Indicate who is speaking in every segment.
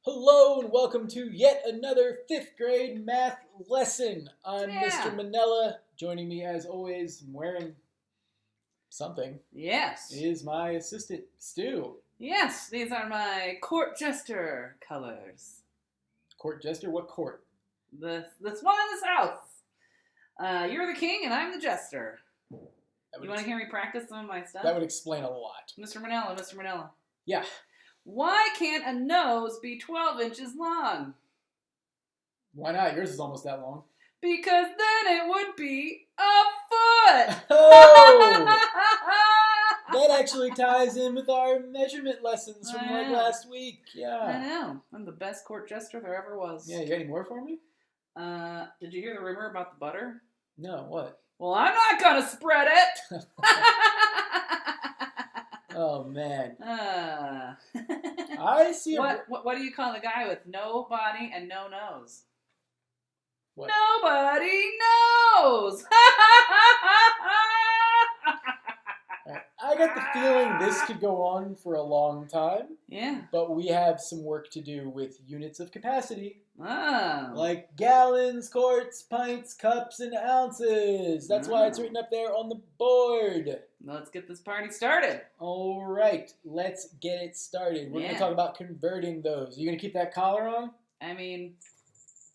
Speaker 1: Hello and welcome to yet another 5th grade math lesson. I'm
Speaker 2: Yeah.
Speaker 1: Mr. Manella. Joining me as always, wearing something,
Speaker 2: Yes.
Speaker 1: is my assistant, Stu.
Speaker 2: Yes, these are my court jester colors.
Speaker 1: Court jester? What court?
Speaker 2: This one in this house. You're the king and I'm the jester. You want to hear me practice some of my stuff?
Speaker 1: That would explain a lot.
Speaker 2: Mr. Manella.
Speaker 1: Yeah.
Speaker 2: Why can't a nose be 12 inches long?
Speaker 1: Why not? Yours is almost that long.
Speaker 2: Because then it would be a foot!
Speaker 1: Oh! That actually ties in with our measurement lessons from last week. Yeah.
Speaker 2: I know. I'm the best court jester there ever was.
Speaker 1: Yeah, you got any more for me?
Speaker 2: Did you hear the rumor about the butter?
Speaker 1: No, what?
Speaker 2: Well, I'm not gonna spread it!
Speaker 1: Oh, man.
Speaker 2: I
Speaker 1: see
Speaker 2: what do you call the guy with no body and no nose?
Speaker 1: What?
Speaker 2: Nobody knows!
Speaker 1: I got the feeling this could go on for a long time.
Speaker 2: Yeah.
Speaker 1: But we have some work to do with units of capacity.
Speaker 2: Oh.
Speaker 1: Like gallons, quarts, pints, cups, and ounces. That's why it's written up there on the board.
Speaker 2: Let's get this party started.
Speaker 1: All right, let's get it started. We're going to talk about converting those. Are you going to keep that collar on?
Speaker 2: I mean,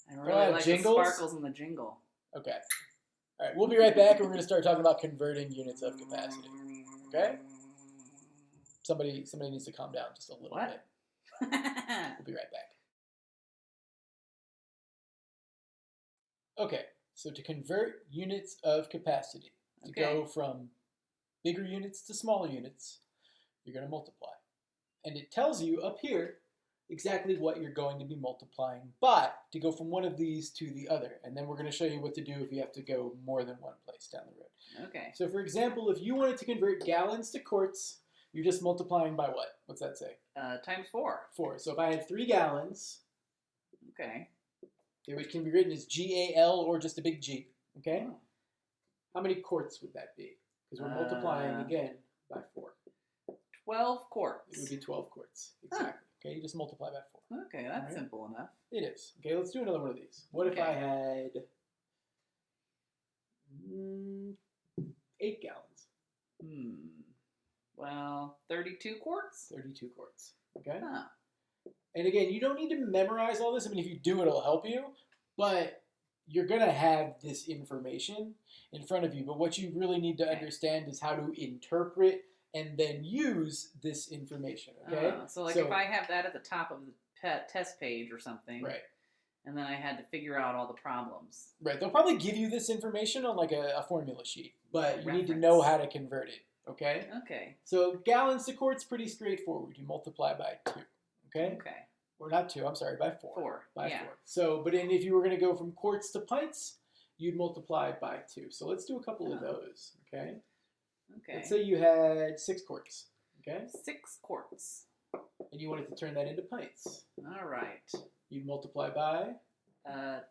Speaker 2: I really like jingles? The sparkles in the jingle.
Speaker 1: Okay. All right, we'll be right back, and we're going to start talking about converting units of capacity. Okay? Somebody needs to calm down just a little bit. We'll be right back. Okay, so to convert units of capacity, to go from bigger units to smaller units, you're going to multiply. And it tells you up here exactly what you're going to be multiplying by to go from one of these to the other. And then we're going to show you what to do if you have to go more than one place down the road.
Speaker 2: Okay.
Speaker 1: So for example, if you wanted to convert gallons to quarts, you're just multiplying by what? What's that say?
Speaker 2: Times 4.
Speaker 1: 4. So if I had 3 gallons,
Speaker 2: okay,
Speaker 1: it can be written as GAL or just a big G. Okay? Oh. How many quarts would that be? Because we're multiplying again by 4.
Speaker 2: 12 quarts.
Speaker 1: It would be 12 quarts. Exactly. Okay, you just multiply by 4.
Speaker 2: Okay, that's simple enough.
Speaker 1: It is. Okay, let's do another one of these. What if I had 8 gallons?
Speaker 2: Well, 32 quarts?
Speaker 1: 32 quarts. Okay?
Speaker 2: Huh.
Speaker 1: And again, you don't need to memorize all this. I mean, if you do, it'll help you. But you're going to have this information in front of you. But what you really need to understand is how to interpret and then use this information, okay?
Speaker 2: So if I have that at the top of the test page or something,
Speaker 1: right,
Speaker 2: and then I had to figure out all the problems.
Speaker 1: Right, they'll probably give you this information on like a formula sheet, but you need to know how to convert it, okay?
Speaker 2: Okay.
Speaker 1: So gallons to quarts, pretty straightforward. You multiply by 2, okay?
Speaker 2: Okay.
Speaker 1: Or not 2, I'm sorry, by 4.
Speaker 2: 4.
Speaker 1: By 4. So, but if you were going to go from quarts to pints, you'd multiply by 2. So let's do a couple of those, okay?
Speaker 2: Okay.
Speaker 1: Let's say you had 6 quarts, okay?
Speaker 2: 6 quarts.
Speaker 1: And you wanted to turn that into pints.
Speaker 2: All right.
Speaker 1: You'd multiply by?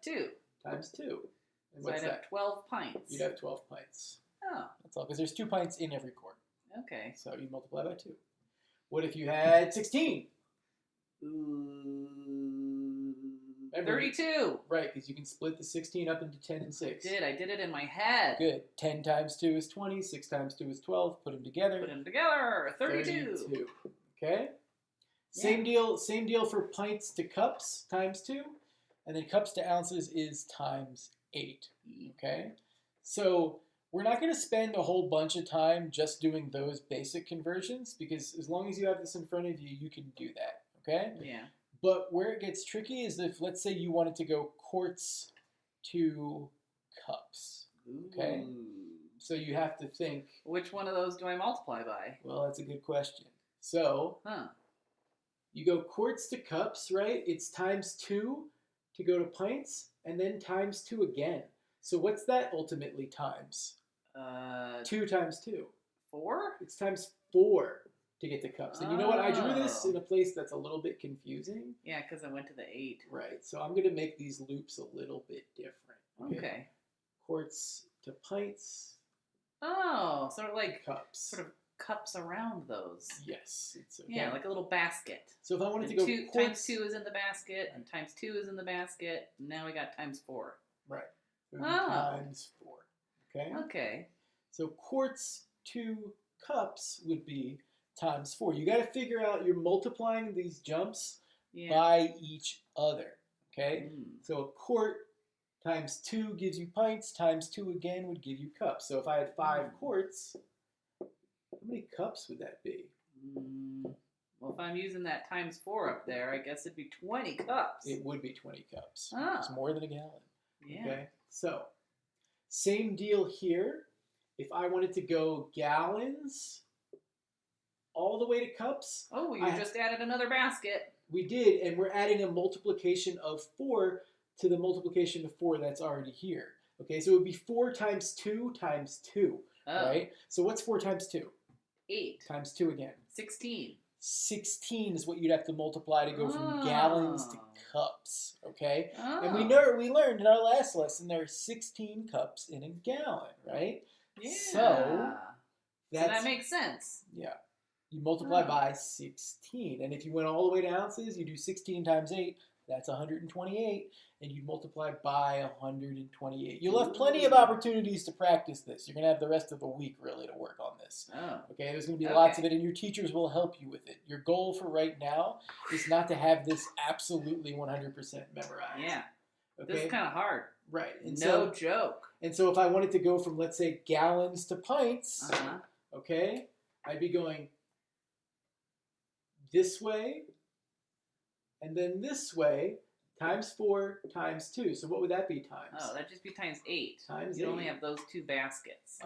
Speaker 2: 2.
Speaker 1: Times 2. And
Speaker 2: so I'd have 12 pints.
Speaker 1: You'd have 12 pints.
Speaker 2: Oh.
Speaker 1: That's all, because there's 2 pints in every quart.
Speaker 2: Okay.
Speaker 1: So you multiply by 2. What if you had 16?
Speaker 2: 32.
Speaker 1: Right, because you can split the 16 up into 10 and 6.
Speaker 2: I did it in my head.
Speaker 1: Good. 10 times 2 is 20. 6 times 2 is 12. Put them together.
Speaker 2: 32.
Speaker 1: Okay? Same deal for pints to cups, times 2. And then cups to ounces is times 8. Okay? So we're not going to spend a whole bunch of time just doing those basic conversions, because as long as you have this in front of you, you can do that. Okay?
Speaker 2: Yeah.
Speaker 1: But where it gets tricky is if, let's say, you wanted to go quarts to cups. Okay?
Speaker 2: Ooh.
Speaker 1: So you have to think.
Speaker 2: Which one of those do I multiply by?
Speaker 1: Well, that's a good question. So you go quarts to cups, right? It's times 2 to go to pints, and then times 2 again. So what's that ultimately times? 2 times 2.
Speaker 2: 4?
Speaker 1: It's times 4. To get to cups. And you know what? I drew this in a place that's a little bit confusing.
Speaker 2: Yeah, because I went to the 8.
Speaker 1: Right. So I'm going to make these loops a little bit different.
Speaker 2: Okay.
Speaker 1: Quarts to pints.
Speaker 2: Oh, sort of like
Speaker 1: cups.
Speaker 2: Sort of cups around those.
Speaker 1: Yes. It's okay.
Speaker 2: Yeah, like a little basket.
Speaker 1: So if I wanted to
Speaker 2: And
Speaker 1: go
Speaker 2: times
Speaker 1: quarts,
Speaker 2: 2 is in the basket, and times 2 is in the basket. And now we got times 4.
Speaker 1: right? It would be
Speaker 2: Oh.
Speaker 1: times 4. Okay.
Speaker 2: Okay.
Speaker 1: So quarts to cups would be times 4. You got to figure out you're multiplying these jumps by each other. Okay. So a quart times 2 gives you pints. Times 2 again would give you cups. So if I had 5 quarts, how many cups would that be?
Speaker 2: Well, if I'm using that times 4 up there, I guess it'd be 20 cups.
Speaker 1: It would be 20 cups.
Speaker 2: Oh.
Speaker 1: It's more than a gallon.
Speaker 2: Yeah.
Speaker 1: Okay. So same deal here. If I wanted to go gallons all the way to cups.
Speaker 2: Oh, you just added another basket.
Speaker 1: We did, and we're adding a multiplication of 4 to the multiplication of 4 that's already here. Okay, so it would be 4 times 2 times 2, right? So what's 4 times 2?
Speaker 2: 8.
Speaker 1: Times 2 again.
Speaker 2: 16.
Speaker 1: 16 is what you'd have to multiply to go from gallons to cups, okay? And we learned in our last lesson there are 16 cups in a gallon, right?
Speaker 2: Yeah.
Speaker 1: So
Speaker 2: that makes sense.
Speaker 1: Yeah. You multiply by 16. And if you went all the way to ounces, you do 16 times 8. That's 128. And you multiply by 128. You'll have plenty of opportunities to practice this. You're going to have the rest of the week, really, to work on this. Okay? There's going to be lots of it, and your teachers will help you with it. Your goal for right now is not to have this absolutely 100% memorized.
Speaker 2: Yeah.
Speaker 1: Okay?
Speaker 2: This is kind of hard.
Speaker 1: Right. And
Speaker 2: no joke.
Speaker 1: And so if I wanted to go from, let's say, gallons to pints, okay, I'd be going this way, and then this way, times 4 times 2. So what would that be times?
Speaker 2: Oh, that'd just be times 8.
Speaker 1: Times
Speaker 2: You'd
Speaker 1: 8.
Speaker 2: only have those 2 baskets.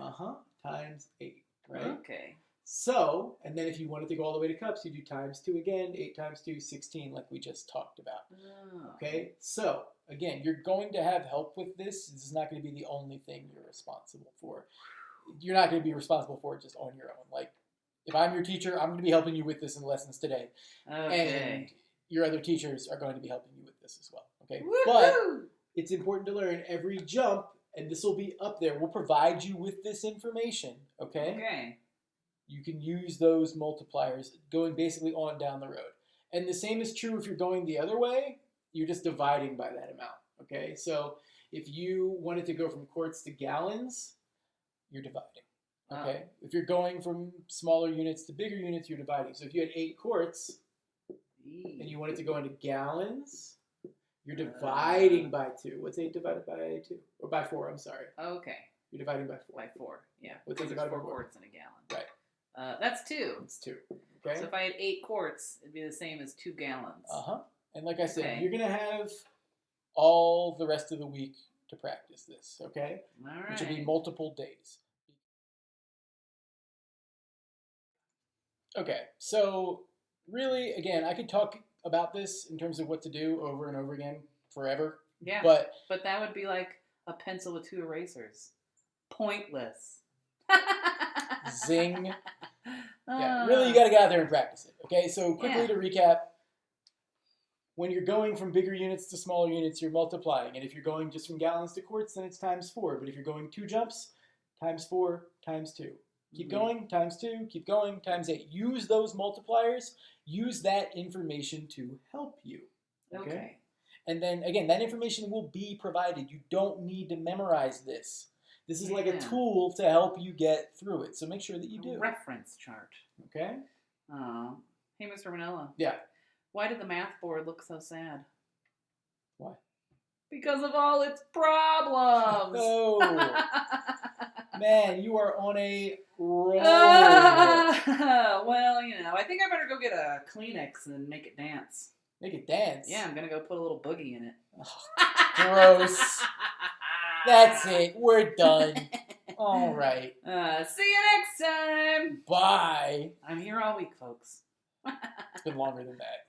Speaker 1: Times 8, right?
Speaker 2: Okay.
Speaker 1: So, and then if you wanted to go all the way to cups, you do times 2 again. 8 times 2, 16, like we just talked about. Okay? So, again, you're going to have help with this. This is not going to be the only thing you're responsible for. You're not going to be responsible for it just on your own. Like, if I'm your teacher, I'm going to be helping you with this in lessons today.
Speaker 2: Okay.
Speaker 1: And your other teachers are going to be helping you with this as well. Okay?
Speaker 2: Woo-hoo!
Speaker 1: But it's important to learn every jump, and this will be up there. We'll provide you with this information. Okay?
Speaker 2: Okay.
Speaker 1: You can use those multipliers going basically on down the road. And the same is true if you're going the other way. You're just dividing by that amount. Okay? So if you wanted to go from quarts to gallons, you're dividing. Okay? If you're going from smaller units to bigger units, you're dividing. So if you had 8 quarts and you wanted to go into gallons, you're dividing by 2. What's 8 divided by 2? Or by 4, I'm sorry.
Speaker 2: Okay.
Speaker 1: You're dividing by 4.
Speaker 2: By 4, yeah.
Speaker 1: What's 8
Speaker 2: There's
Speaker 1: divided by
Speaker 2: 4
Speaker 1: 4?
Speaker 2: quarts in a gallon.
Speaker 1: Right.
Speaker 2: That's 2.
Speaker 1: It's 2. Okay?
Speaker 2: So if I had 8 quarts, it'd be the same as 2 gallons.
Speaker 1: And like I said, you're going to have all the rest of the week to practice this, okay?
Speaker 2: All right.
Speaker 1: Which will be multiple days. Okay, so really, again, I could talk about this in terms of what to do over and over again forever.
Speaker 2: Yeah,
Speaker 1: but
Speaker 2: that would be like a pencil with 2 erasers. Pointless.
Speaker 1: Zing. Yeah, really, you got to get out there and practice it. Okay, so quickly to recap, when you're going from bigger units to smaller units, you're multiplying. And if you're going just from gallons to quarts, then it's times 4. But if you're going 2 jumps, times 4 times 2. Keep going, times 2, keep going, times 8. Use those multipliers. Use that information to help you. Okay? And then, again, that information will be provided. You don't need to memorize this. This is like a tool to help you get through it. So make sure that you do.
Speaker 2: Reference chart.
Speaker 1: Okay?
Speaker 2: Hey, Mr. Manella.
Speaker 1: Yeah.
Speaker 2: Why did the math board look so sad?
Speaker 1: Why?
Speaker 2: Because of all its problems.
Speaker 1: Oh. Man, you are on a roll.
Speaker 2: Well, I think I better go get a Kleenex and make it dance.
Speaker 1: Make it dance?
Speaker 2: Yeah, I'm going to go put a little boogie in it.
Speaker 1: Gross. That's it. We're done. All right.
Speaker 2: See you next time.
Speaker 1: Bye.
Speaker 2: I'm here all week, folks.
Speaker 1: It's been longer than that.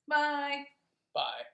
Speaker 2: Bye.
Speaker 1: Bye.